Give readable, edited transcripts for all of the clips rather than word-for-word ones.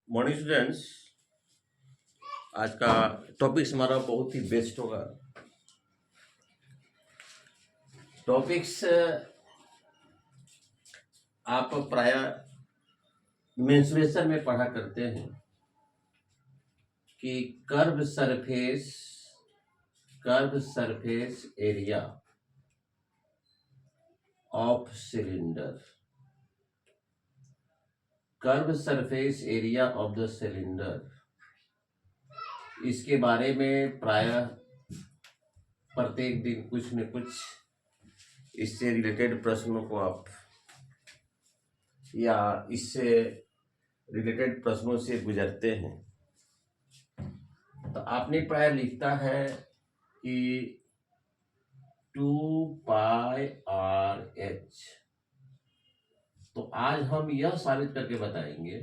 Morning students. आज का topics हमारा बहुत ही बेस्ट होगा। टॉपिक्स आप प्राय मेंस्ट्रुएशन में पढ़ा करते हैं कि curve surface area of cylinder, curve surface area of the cylinder, इसके बारे में प्राय प्रत्येक दिन कुछ न कुछ इससे रिलेटेड प्रश्नों को आप या इससे रिलेटेड प्रश्नों से गुजरते हैं। तो आपने प्राय लिखता है कि 2πr/h। तो आज हम यह साबित करके बताएंगे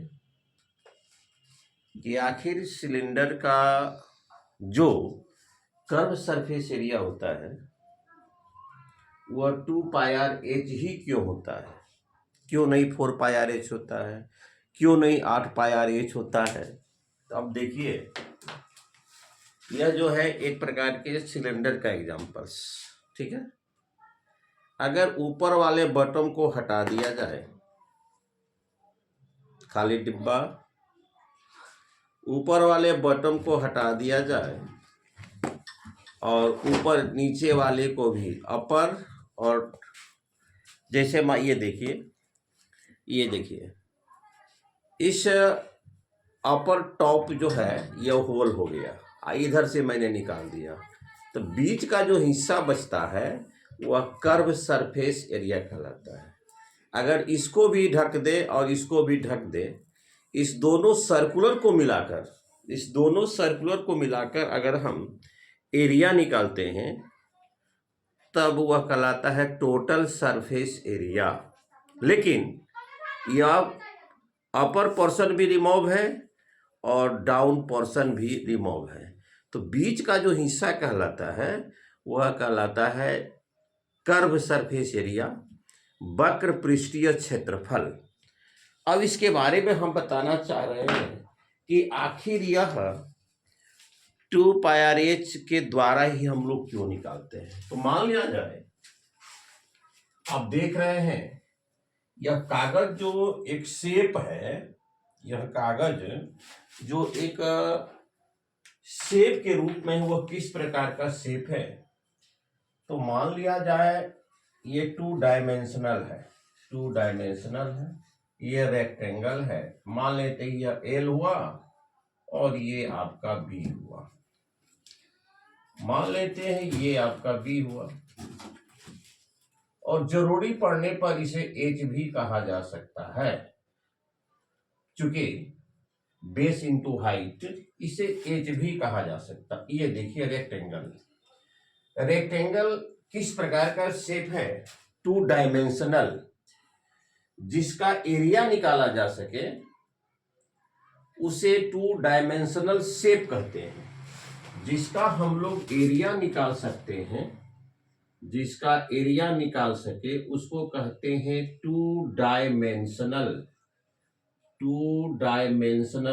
कि आखिर सिलेंडर का जो कर्व सरफेस एरिया होता है वह 2πr/h ही क्यों होता है, क्यों नहीं 4πr/h होता है, क्यों नहीं 8πr/h होता है। तो अब देखिए, यह जो है एक प्रकार के सिलेंडर का एग्जांपल्स, ठीक है। अगर ऊपर वाले बटन को हटा दिया जाए, खाली डिब्बा, ऊपर वाले बटन को हटा दिया जाए और ऊपर नीचे वाले को भी अपर, और जैसे ये देखिए इस अपर टॉप जो है यह होल हो गया, इधर से मैंने निकाल दिया, तो बीच का जो हिस्सा बचता है वह कर्व सरफेस एरिया कहलाता है। अगर इसको भी ढक दे और इसको भी ढक दे, इस दोनों सर्कुलर को मिलाकर अगर हम एरिया निकालते हैं तब वह कहलाता है टोटल सरफेस एरिया। लेकिन यह अपर पोर्शन भी रिमूव है और डाउन पोर्शन भी रिमूव है, तो बीच का जो हिस्सा कहलाता है वह कहलाता है कर्व सरफेस एरिया, वक्र पृष्ठीय क्षेत्रफल। अब इसके बारे में हम बताना चाह रहे हैं कि आखिर यह 2πr/h के द्वारा ही हम लोग क्यों निकालते हैं। तो मान लिया जाए, आप देख रहे हैं यह कागज जो एक शेप है, यह कागज जो एक शेप के रूप में है, वह किस प्रकार का शेप है। तो मान लिया जाए ये 2 डायमेंशनल है, ये रेक्टेंगल है। मान लेते हैं यह एल हुआ और ये आपका बी हुआ, मान लेते हैं ये आपका बी हुआ, और जरूरी पड़ने पर इसे एच भी कहा जा सकता है, चूंकि बेस इंटू हाइट, इसे एच भी कहा जा सकता। ये देखिए रेक्टेंगल किस प्रकार का शेप है, 2 डायमेंशनल, जिसका एरिया निकाला जा सके उसे 2 डायमेंशनल शेप कहते हैं। जिसका हम लोग एरिया निकाल सकते हैं, जिसका एरिया निकाल सके उसको कहते हैं 2 डायमेंशनल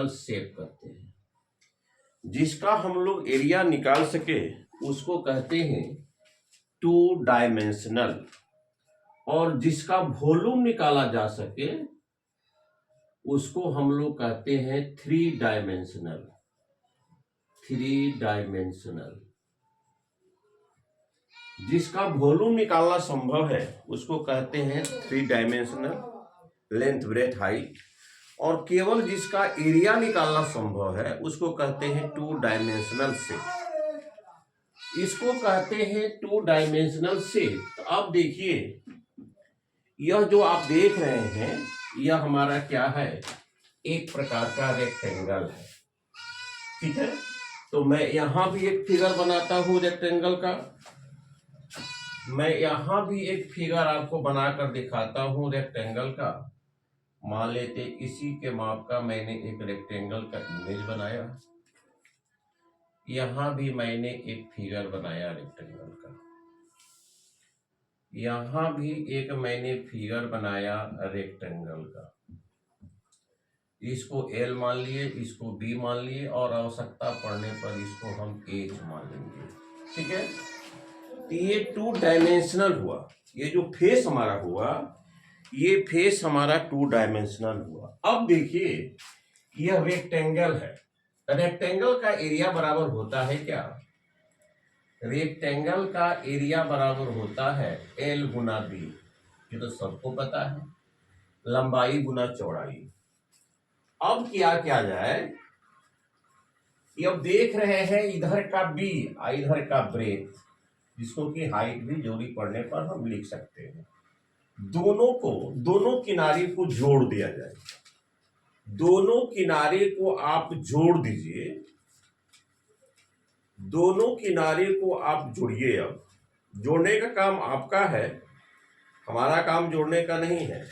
शेप कहते हैं। जिसका हम लोग एरिया निकाल सके उसको कहते हैं 2 डायमेंशनल, और जिसका वॉल्यूम निकाला जा सके उसको हम लोग कहते हैं 3 डायमेंशनल। जिसका वॉल्यूम निकालना संभव है उसको कहते हैं 3 डायमेंशनल, लेंथ ब्रेथ हाइट, और केवल जिसका एरिया निकालना संभव है उसको कहते हैं 2 डायमेंशनल शेप। इसको कहते हैं 2 डायमेंशनल शेप। तो अब देखिए, यह जो आप देख रहे हैं यह हमारा क्या है, एक प्रकार का रेक्टेंगल है, ठीक है। तो मैं यहां भी एक फिगर बनाता हूं रेक्टेंगल का, मैं यहां भी एक फिगर आपको बनाकर दिखाता हूं रेक्टेंगल का। मान लेते इसी के माप का मैंने एक रेक्टेंगल का इमेज बनाया, यहां भी मैंने एक फिगर बनाया रेक्टेंगल का, यहां भी एक मैंने फिगर बनाया रेक्टेंगल का। इसको एल मान लिए, इसको बी मान लिए, और आवश्यकता पड़ने पर इसको हम एच मान लेंगे। ठीक है, तो ये 2 डायमेंशनल हुआ। ये जो फेस हमारा हुआ, ये फेस हमारा 2 डायमेंशनल हुआ। अब देखिए, यह रेक्टेंगल है। रेक्टेंगल का एरिया बराबर होता है क्या? रेक्टेंगल का एरिया बराबर होता है एल गुना बी। ये तो सबको पता है, लंबाई गुना चौड़ाई। अब क्या किया जाए, ये अब देख रहे हैं इधर का बी और इधर का ब्रेथ, जिसको कि हाइट भी जरूरी पड़ने पर हम लिख सकते हैं। दोनों किनारे को जोड़ दिया जाए। दोनों किनारे को आप जोड़ दीजिए, दोनों किनारे को आप जोड़िए। अब जोड़ने का काम आपका है, हमारा काम जोड़ने का नहीं है,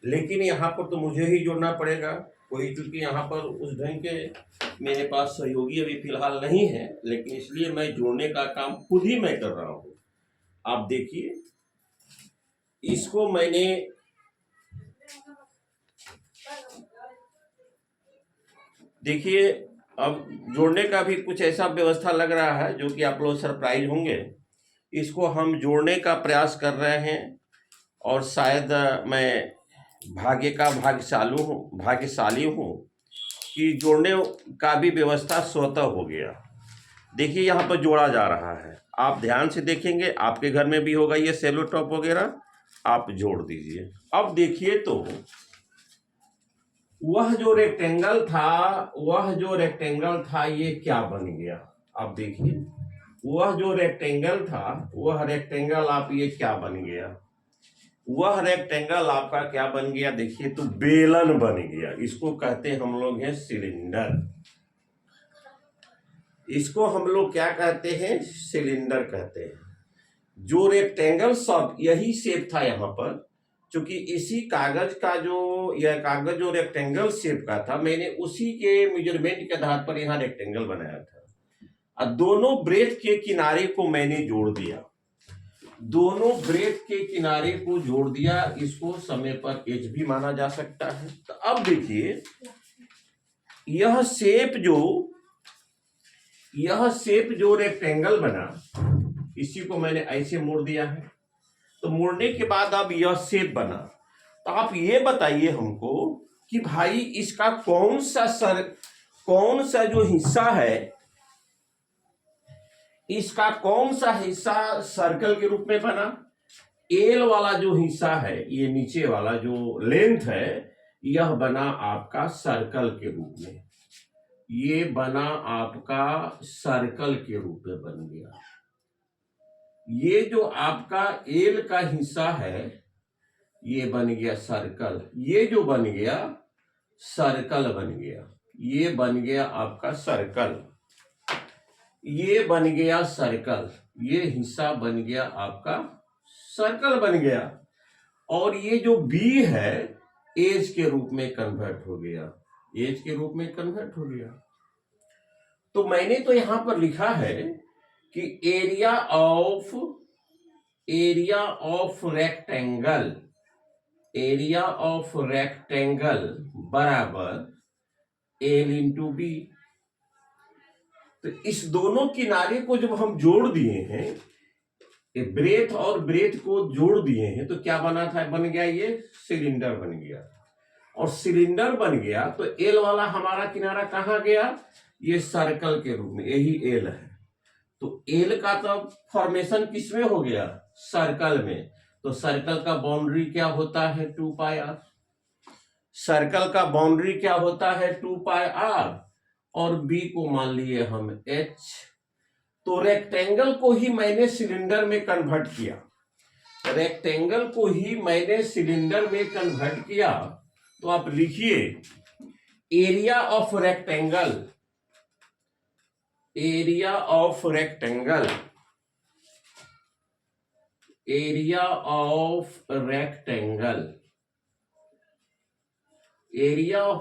लेकिन यहाँ पर तो मुझे ही जोड़ना पड़ेगा। कोई चूंकि यहाँ पर उस ढंग के मेरे पास सहयोगी अभी फिलहाल नहीं है, लेकिन इसलिए मैं जोड़ने का काम खुद ही मैं कर रहा हूँ। आप देखिए, इसको मैंने देखिए, अब जोड़ने का भी कुछ ऐसा व्यवस्था लग रहा है जो कि आप लोग सरप्राइज होंगे। इसको हम जोड़ने का प्रयास कर रहे हैं, और शायद मैं भाग्य का भाग्यशाली हूँ कि जोड़ने का भी व्यवस्था स्वतः हो गया। देखिए, यहाँ पर जोड़ा जा रहा है, आप ध्यान से देखेंगे, आपके घर में भी होगा ये सेलो टॉप वगैरह, आप जोड़ दीजिए। अब देखिए, तो वह जो रेक्टेंगल था ये क्या बन गया? आप देखिए, वह जो रेक्टेंगल था, वह रेक्टेंगल आप ये क्या बन गया? वह रेक्टेंगल आपका क्या बन गया? देखिए, तो बेलन बन गया। इसको कहते हैं हम लोग हैं सिलेंडर। इसको हम लोग क्या कहते हैं? सिलेंडर कहते हैं। जो रेक्टेंगल सब यही शेप था यहाँ पर, क्योंकि इसी कागज का यह कागज जो रेक्टेंगल शेप का था, मैंने उसी के मेजरमेंट के आधार पर यहाँ रेक्टेंगल बनाया था। और दोनों ब्रेथ के किनारे को मैंने जोड़ दिया, दोनों ब्रेथ के किनारे को जोड़ दिया। इसको समय पर एच भी माना जा सकता है। तो अब देखिए, यह शेप जो रेक्टेंगल बना, इसी को मैंने ऐसे मोड़ दिया है। तो मोड़ने के बाद अब यह शेप बना। तो आप ये बताइए हमको कि भाई इसका कौन सा जो हिस्सा है, इसका कौन सा हिस्सा सर्कल के रूप में बना? एल वाला जो हिस्सा है, ये नीचे वाला जो लेंथ है, यह बना आपका सर्कल के रूप में। ये बना आपका सर्कल के रूप में बन गया। ये जो आपका एल का हिस्सा है, ये बन गया सर्कल। ये जो बन गया सर्कल बन गया। ये बन गया आपका सर्कल। ये बन गया सर्कल। ये हिस्सा बन गया आपका सर्कल बन गया। और ये जो बी है, एज के रूप में कन्वर्ट हो गया। एज के रूप में कन्वर्ट हो गया। तो मैंने तो यहां पर लिखा है कि एरिया ऑफ रेक्टेंगल बराबर एल इंटू बी। तो इस दोनों किनारे को जब हम जोड़ दिए हैं, ब्रेथ और ब्रेथ को जोड़ दिए हैं, तो क्या बना था? बन गया ये सिलेंडर बन गया। और सिलेंडर बन गया तो एल वाला हमारा किनारा कहाँ गया? ये सर्कल के रूप में, यही एल है। तो एल का तो फॉर्मेशन किसमें हो गया? सर्कल में। तो सर्कल का बाउंड्री क्या होता है? 2 पाई आर। सर्कल का बाउंड्री क्या होता है? 2 पाई आर। और बी को मान लिए हम एच। तो रेक्टेंगल को ही मैंने सिलेंडर में कन्वर्ट किया। रेक्टेंगल को ही मैंने सिलेंडर में कन्वर्ट किया। तो आप लिखिए, area of rectangle area of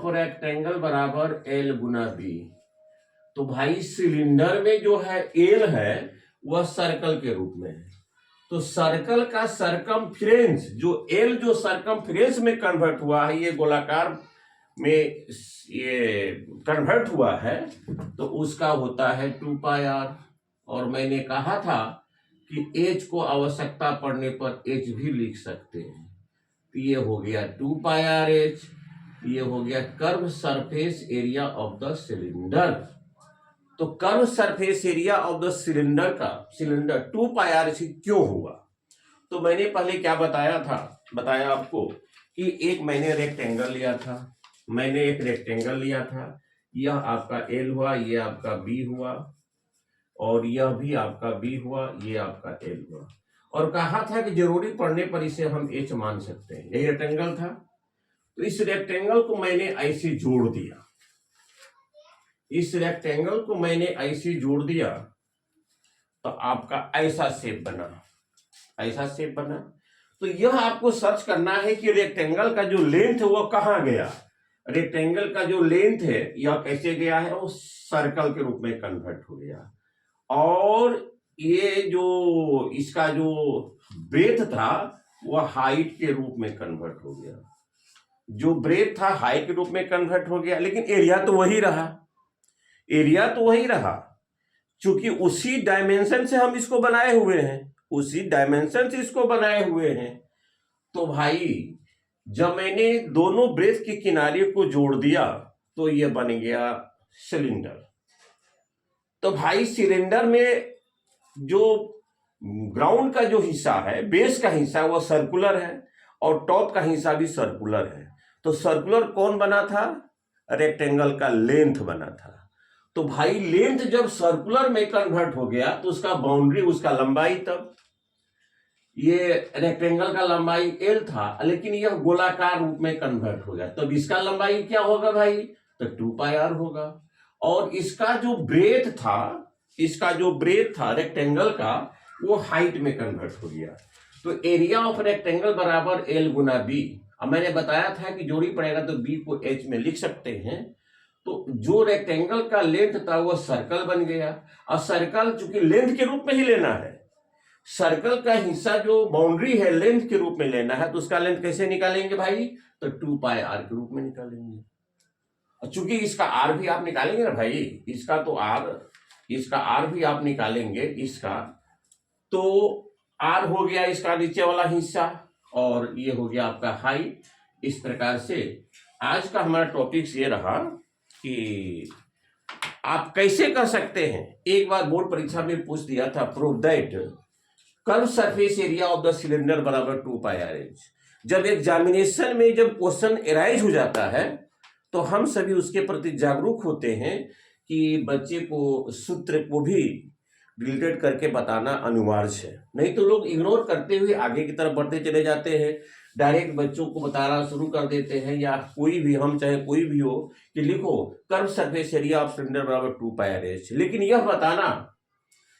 rectangle बराबर एल गुना बी। तो भाई सिलेंडर में जो है एल है, वह सर्कल के रूप में है। तो सर्कल का सरकमफ्रेंस जो एल जो सरकमफ्रेंस में कन्वर्ट हुआ है, ये गोलाकार में ये कन्वर्ट हुआ है तो उसका होता है 2πr। और मैंने कहा था कि एच को आवश्यकता पड़ने पर एच भी लिख सकते हैं। तो ये हो गया 2πrh, ये हो गया curve surface area of the cylinder. तो curve surface area of the cylinder 2πrh क्यों हुआ? तो मैंने पहले क्या बताया आपको कि एक मैंने रेक्टेंगल लिया था, यह आपका L हुआ, ये आपका B हुआ, और यह भी आपका B हुआ, ये आपका L हुआ, और कहा था कि जरूरी पड़ने पर इसे हम H मान सकते हैं। यही रेक्टेंगल था। तो इस रेक्टेंगल को मैंने ऐसे जोड़ दिया, तो आपका ऐसा शेप बना। तो यह आपको सर्च करना है कि रेक्टेंगल का जो लेंथ है वो कहाँ गया। रेक्टेंगल का जो लेंथ है यह कैसे गया है, वो सर्कल के रूप में कन्वर्ट हो गया। और ये जो इसका जो ब्रेथ था वह हाइट के रूप में कन्वर्ट हो गया। जो ब्रेथ था हाइट के रूप में कन्वर्ट हो गया, लेकिन एरिया तो वही रहा। चूंकि उसी डायमेंशन से हम इसको बनाए हुए हैं, तो भाई जब मैंने दोनों ब्रेथ के किनारे को जोड़ दिया तो ये बन गया सिलेंडर। तो भाई सिलेंडर में जो ग्राउंड का जो हिस्सा है, बेस का हिस्सा, वो सर्कुलर है और टॉप का हिस्सा भी सर्कुलर है। तो सर्कुलर कौन बना था? रेक्टेंगल का लेंथ बना था। तो भाई लेंथ जब सर्कुलर में कन्वर्ट हो गया तो उसका बाउंड्री, उसका लंबाई, तब ये रेक्टेंगल का लंबाई L था, लेकिन यह गोलाकार रूप में कन्वर्ट हो गया, तब इसका लंबाई क्या होगा भाई? तो 2πr होगा। और इसका जो ब्रेथ था रेक्टेंगल का, वो हाइट में कन्वर्ट हो गया। तो एरिया ऑफ रेक्टेंगल बराबर L गुना B। अब मैंने बताया था कि जोड़ी पड़ेगा तो B को H में लिख सकते हैं। तो जो रेक्टेंगल का लेंथ था वो सर्कल बन गया। और सर्कल चूंकि लेंथ के रूप में ही लेना है, सर्कल का हिस्सा जो बाउंड्री है लेंथ के रूप में लेना है, तो उसका लेंथ कैसे निकालेंगे भाई? तो 2πr के रूप में निकालेंगे। और चूंकि इसका r भी आप निकालेंगे ना भाई, इसका r भी आप निकालेंगे इसका, तो r हो गया इसका नीचे वाला हिस्सा और ये हो गया आपका हाइट। इस प्रकार से आज का हमारा टॉपिक्स ये रहा कि आप कैसे कर सकते हैं। एक बार बोर्ड परीक्षा में पूछ दिया था, prove that curve surface area of the cylinder बराबर 2πrh। जब एग्जामिनेशन में जब क्वेश्चन एराइज हो जाता है तो हम सभी उसके प्रति जागरूक होते हैं कि बच्चे को सूत्र को भी रिलेटेड करके बताना अनिवार्य है। नहीं तो लोग इग्नोर करते हुए आगे की तरफ बढ़ते चले जाते हैं, डायरेक्ट बच्चों को बताना शुरू कर देते हैं, या कोई भी, हम चाहे कोई भी हो, कि लिखो curve surface area of cylinder बराबर 2πrh। लेकिन यह बताना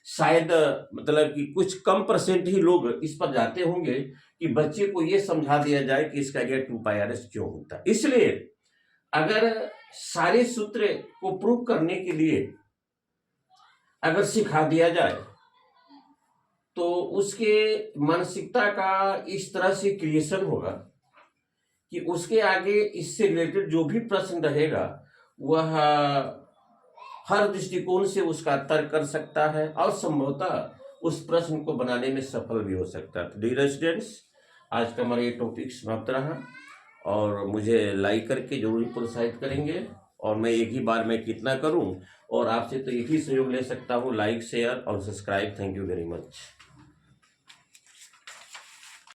शायद मतलब कि कुछ कम % ही लोग इस पर जाते होंगे कि बच्चे को यह समझा दिया जाए कि इसका एरिया 2πrh क्यों होता है। इसलिए अगर सारे सूत्र को प्रूव करने के लिए अगर सिखा दिया जाए तो उसके मानसिकता का इस तरह से क्रिएशन होगा कि उसके आगे इससे रिलेटेड जो भी प्रश्न रहेगा वह हर दृष्टिकोण से उसका तर्क कर सकता है और संभवतः उस प्रश्न को बनाने में सफल भी हो सकता है। तो डियर स्टूडेंट्स, आज का हमारा ये टॉपिक समाप्त रहा और मुझे लाइक करके जरूर प्रोत्साहित करेंगे। और मैं एक ही बार में कितना करूं, और आपसे तो एक ही सहयोग ले सकता हूं, लाइक, शेयर और subscribe. Thank you very much.